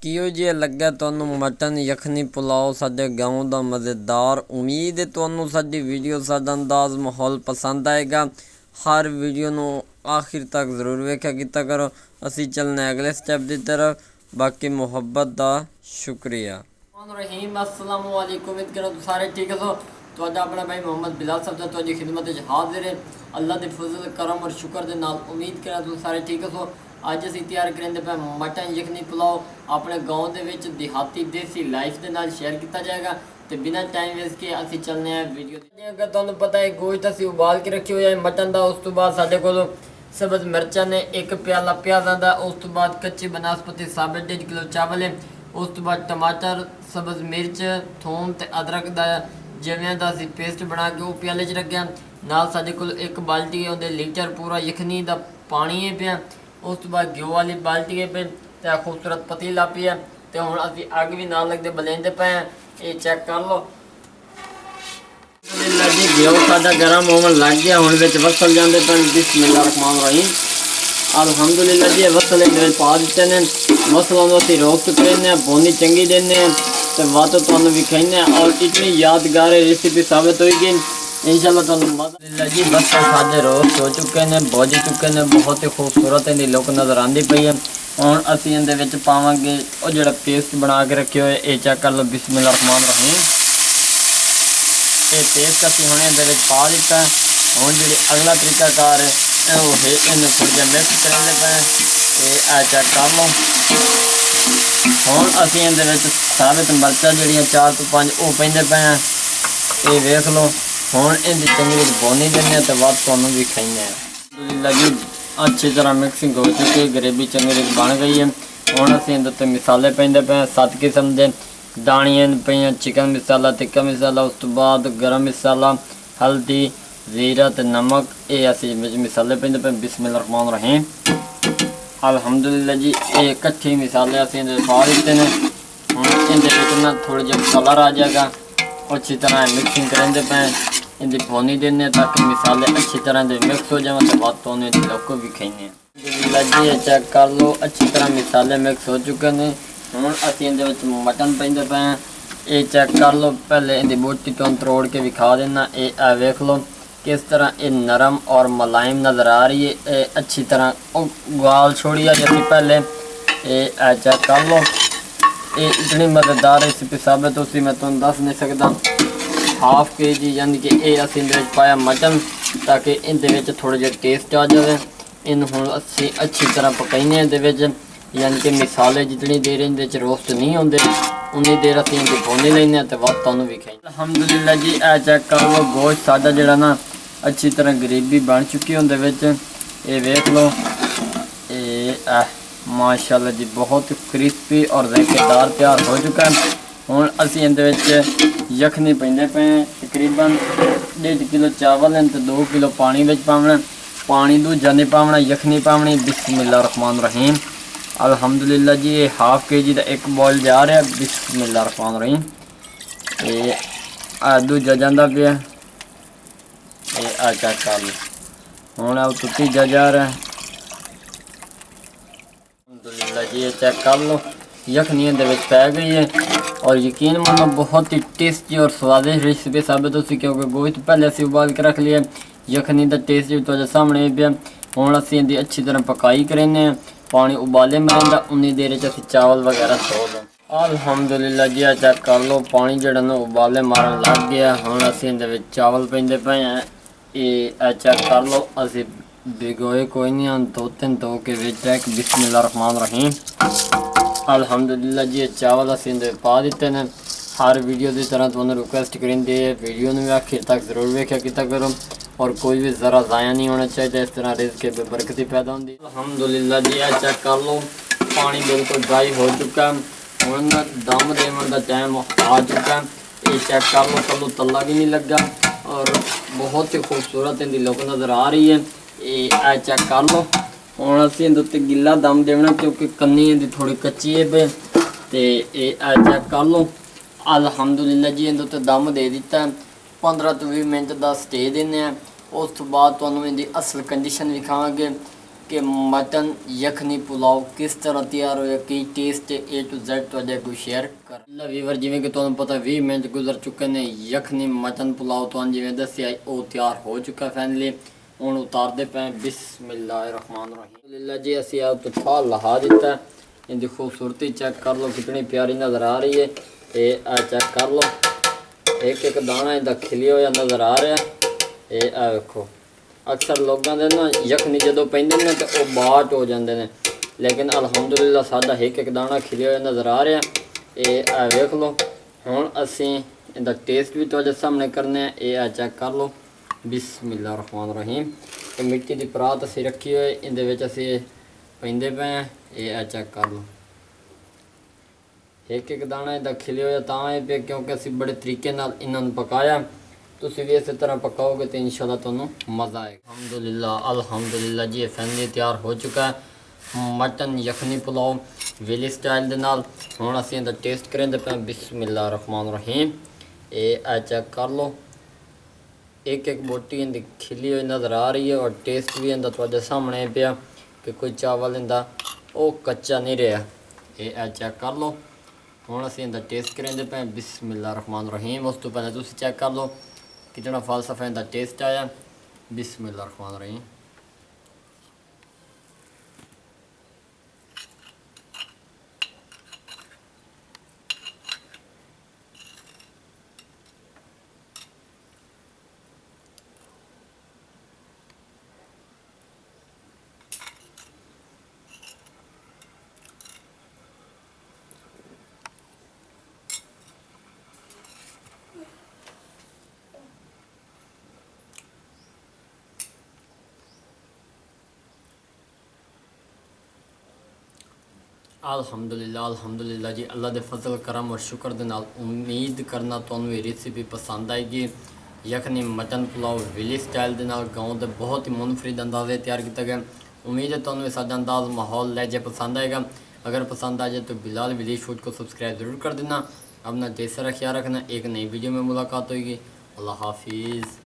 ਕਿਹੋ ਜਿਹਾ ਲੱਗਾ ਤੁਹਾਨੂੰ ਮਟਨ ਯਖਨੀ ਪੁਲਾਓ ਸਾਡੇ ਗਾਉਂ ਦਾ ਮਜ਼ੇਦਾਰ। ਉਮੀਦ ਹੈ ਤੁਹਾਨੂੰ ਸਾਡੀ ਵੀਡੀਓ ਸਾਡਾ ਅੰਦਾਜ਼ ਮਾਹੌਲ ਪਸੰਦ ਆਏਗਾ। ਹਰ ਵੀਡੀਓ ਨੂੰ ਆਖਿਰ ਤੱਕ ਜ਼ਰੂਰ ਵੇਖਿਆ ਕੀਤਾ ਕਰੋ। ਅਸੀਂ ਚੱਲਨੇ ਅਗਲੇ ਸਟੈਪ ਦੀ ਤਰफ। बाकी मुहब्बत का शुक्रिया। रहीम अस्सलाम वालेकुम। उम्मीद करो तो सारे ठीक हो। तो अपना भाई मोहम्मद बिलाल साहब तो खिदमत हाजिर है। अल्लाह के फजल करम और शुक्र के नाल उम्मीद करा तो सारे ठीक हो। अज असी तैयार करेंगे पे मटन यखनी पुलाव अपने गाँव के देहाती देसी लाइफ के नाल शेयर किया जाएगा। तो बिना टाइम वेस्ट के असी चलने हैं वीडियो। अगर तुहानू पता है गोश्त असी उबाल के रखे हुए मटन का। उस तो बाद साडे कोल सब्ज़ मिर्चा ने एक प्याला प्याज़ा का। उस तो बाद कच्ची बनास्पति साबित 1.5 किलो चावल है। उस तो बाद टमाटर सब्ज़ मिर्च थोम ते अदरक का जिवें दा असीं पेस्ट बना के वो प्याले च रखिया। नाल साडे कोल एक बाल्टी है, उहदे लीटर पूरा यखनी का पानी है पिया। उस तो बाद घ्यो वाली बाल्टी है पे ते खूबसूरत पतीला पिया। तो हुण असीं अग भी नाल लगदे बलेंदे पे हैं। ये चेक कर लो जी, घ्यो साडा गर्म होवन लग गया। हुण विच वसल जांदे पे। बिस्मिल्लाहिर्रहमानिर्रहीम। अल्हम्दुलिल्लाह जी वसले मेरे पा दिते ने। वसलों को असीं रोस्ट करेंगे, बोनी चंगी देने तो वत तुहानू विखाने। और इतनी यादगार रेसिपी साबित होगी इंशाअल्लाह तुहानू मज़ा जी। वसल साडे रोस्ट हो चुके हैं, भुज चुके हैं। बहुत ही खूबसूरत इहदी लुक नज़र आती पई है। हुण असीं इहदे विच पावांगे वो जिहड़ा पेस्ट बना के रखे हुए। ये चेक कर लो बिस्मिल्लाहिर्रहमानिर्रहीम। ये पेस्ट असीं हुणे इहदे विच पा दिता। हुण जिहड़ी अगला तरीकाकार है वो है इन्हूं थोड़ा जिहा मिक्स करेंगे पे। ये चेक कर लो। हुण असीं इहदे विच साबित मिर्चां जिहड़ियां 4 तो 5 वो पैंदे पे हैं। ये वेख लो। हुण इहदी चंगी विच भुनी दिंदे तो वध तुहानू भी खाइने। अल्हम्दुलिल्लाह जी अच्छी तरह मिक्सिंग हो चुकी है, ग्रेवी चंगी विच बन गई है। हुण असीं इहदे उत्ते मसाले पैंदे पे हैं 7 किस्म के। दाणियां पईयां चिकन मसाला, टिक्का मसाला, उस तो बाद गरम मसाला, हल्दी, जीरा ते नमक। ये असीं विच मसाले पैंदे पे। बिस्मिल्लाहिर्रहमानिर्रहीम। अल्हम्दुलिल्लाह जी ये इकट्ठे मसाले असीं इहदे पा दित्ते ने। हुण इहदे विच ना थोड़ा जिहा कलर आ जाएगा। अच्छी तरह मिक्सिंग करेंदे पे। इहदी भुनी देने ताकि मसाले अच्छी तरह दे मिक्स हो जाए तो बाद तो इहदी लुक भी खाइने। अल्हम्दुलिल्लाह जी ये चेक कर लो अच्छी तरह मसाले मिक्स हो चुके हैं। हुण असीं इहदे विच मटन पैंदे पे हैं। ये चेक कर लो। पहले इहदी बोटी तो तरोड़ के विखा देना। ये वेख लो किस तरह ये नरम और मुलायम नज़र आ रही है। ये अच्छी तरह उबाल छोड़ी है जैसे पहले। ये चेक कर लो। ये इतनी मज़ेदार रेसिपी साबित हो सी मैं तुहानू दस नहीं सकता। हाफ kg यानी कि ये असीं इहदे विच पाया मटन ताकि इहदे विच थोड़ा जिहा टेस्ट आ जाए। इन हुण असीं अच्छी तरह पकाइने इहदे विच, यानी कि मसाले जितनी देर इहदे विच रोस्ट नहीं होंदे उन्नी देर असीं इहदी भुनी लैने ते वध तुहानू भी खाइने। अल्हम्दुलिल्लाह जी ए चेक कर लो गोश्त साडा जिहड़ा ना अच्छी तरह ग्रेवी बन चुकी है उहदे विच। ये वेख लो। ये माशाल्लाह जी बहुत क्रिस्पी और ज़ायकेदार तैयार हो चुका है। हुण असीं इहदे विच यखनी पैंदे पे तकरीबन 1.5 किलो चावल हैं तो 2 किलो पानी विच पावना। पानी दूजा नहीं पावना, यखनी पावनी। बिस्मिल्लाहिर्रहमानिर्रहीम। अल्हम्दुलिल्लाह जी ये हाफ kg का एक बॉल जा रहा है। बिस्मिल्लाहिर्रहमानिर्रहीम। ये दूजा जांदा पिया। ये चेक कर लो। हुण अब तो तीजा जा रहा है। अल्हम्दुलिल्लाह जी ये चेक कर लो यखनी इहदे विच पै गई है। और यकीन मानो बहुत ही टेस्टी और स्वादिष्ट रेसिपी साबित हो सी क्योंकि गोश्त पहले असीं उबाल के रख लिया। यखनी का टेस्ट भी तुहाडे सामने पिया। हुण असीं इहदी अच्छी तरह पकाई करेंगे। पानी उबाले मरेंदा उन्नी देर च असीं चावल वगैरह धो लो। अल्हम्दुलिल्लाह जी चेक कर लो पानी जिहड़ा ना उबाले मारन लग गया। हुण असीं इहदे विच चावल पैंदे पे हैं। ये चेक कर लो असीं भिगोए कोई नहीं, 2-3 धो के विच रख। बिस्मिल्लाहिर्रहमानिर्रहीम। अल्हम्दुलिल्लाह जी चावल असीं इहदे पा दित्ते ने। हर वीडियो की तरह तुहानू रिक्वेस्ट करेंदे वीडियो में आखिर तक जरूर वेख्या किया करो और कोई भी ज़रा ज़ाया नहीं होना चाहिए। इस तरह रिज़्क़ के बरकती पैदा होती। अल्हम्दुलिल्लाह जी चेक कर लो पानी बिल्कुल ड्राई हो चुका है। हुण दम देने का टाइम आ चुका है। ये चेक कर लो कलू तला भी नहीं लगा और बहुत ही खूबसूरत इनकी लुक नज़र आ रही है। ये चेक कर लो। हुण असीं इहदे उत्ते गिला दम देना क्योंकि कन्नी इहदी थोड़ी कच्ची है पे। ते ये चेक कर लो। अल्हम्दुलिल्लाह जी इहदे उत्ते दम दे दिता है। 15 तो 20 मिनट का स्टे देने। उस तो बाद तुहानू इहदी असल कंडीशन विखावांगे। कि मटन यखनी पुलाव किस तरह तैयार होया की टेस्ट A to Z ਤੁਹਾਡੇ ਕੋਈ ਸ਼ੇਅਰ ਕਰ ਲਾ ਵੀਵਰ। ਜਿਵੇਂ ਕਿ ਤੁਹਾਨੂੰ ਪਤਾ 20 ਮਿੰਟ ਗੁਜ਼ਰ ਚੁੱਕੇ ਨੇ। ਯਖਨੀ ਮਟਨ ਪੁਲਾव ਤੁਹਾਨੂੰ ਜਿਵੇਂ ਦੱਸਿਆ ਉਹ ਤਿਆਰ ਹੋ ਚੁੱਕਾ ਫਾਈਨਲੀ। ਹੁਣ ਉਤਾਰਦੇ ਪਏ ਬਿਸਮਿल्लाहिर्रहमानिर्रहीम। अल्हम्दुलिल्लाह जी ਅਸੀਂ ਆ ਤੁਠਾ ਲਹਾ ਦਿੱਤਾ। ਇਹਦੀ ਖੂਬਸੂਰਤੀ ਚੈੱਕ ਕਰ ਲਓ ਕਿਤਨੀ ਪਿਆਰੀ ਨਜ਼ਰ ਆ ਰਹੀ ਹੈ। ਇਹ ਆ ਚੈੱਕ ਕਰ ਲਓ ਇੱਕ ਇੱਕ ਦਾਣਾ ਇਹਦਾ ਖਿਲਿਆ ਹੋਇਆ ਨਜ਼ਰ ਆ ਰਿਹਾ। ਇਹ ਆ ਵੇਖੋ अक्सर लोगों के ना यखनी जो पेंदे ने तो वह बाट हो जाते हैं, लेकिन अल्हम्दुलिल्लाह साडा एक एक दाना खिलिया हुआ नज़र आ रहा। ये वेख लो हुण असी इहदा टेस्ट भी तुहाडे सामने करने। ये चेक कर लो बिस्मिल्लाहिर्रहमानिर्रहीम। ये मिट्टी की परात असी रखी हुई इहदे विच असी पेंदे पे हैं। ये चेक कर लो एक एक दाना इहदा खिलिया हुआ तां पे क्योंकि असी बड़े तरीके नाल इन्हां नूं पकाया। तुसी भी इसी तरह पकाओगे तो इंशाल्लाह तुहानूं मज़ा आएगा। अल्हम्दुलिल्लाह जी फैनली तैयार हो चुका है मटन यखनी पुलाव वेली स्टाइल दे नाल। हुण असीं इहदा टेस्ट करेंदे पे बिस्मिल्लाहिर्रहमानिर्रहीम। ये चेक कर लो एक एक बोटी इहदी खिली हुई नज़र आ रही है और टेस्ट भी इहदा तुहाडे सामने पिया कि कोई चावल इहदा ओह कच्चा नहीं रहा। ये चेक कर लो हुण असीं इहदा टेस्ट करेंदे पे बिस्मिल्लाहिर्रहमानिर्रहीम। उस तो पहले तुसीं चेक कर लो कितना फ़लसफ़ा इनका टेस्ट आया। बिस्मिल्लाहिर्रहमानिर्रहीम। अल्हम्दुलिल्लाह जी अल्लाह के फजल करम और शुक्र के नाल उम्मीद करना तुहानूं ये रेसिपी पसंद आएगी। यखनी मटन पुलाव विली स्टाइल के नाल गाँव के बहुत ही मुनफरिद अंदाजे तैयार किया गया। उम्मीद है तुहानूं साडा अंदाज माहौल लहजे पसंद आएगा। अगर पसंद आ जाए तो बिलाल विलेज फूड को सब्सक्राइब ज़रूर कर देना। अपना ढेर सारा ख्याल रखना। एक नई वीडियो में मुलाकात होगी। अल्लाह हाफिज़।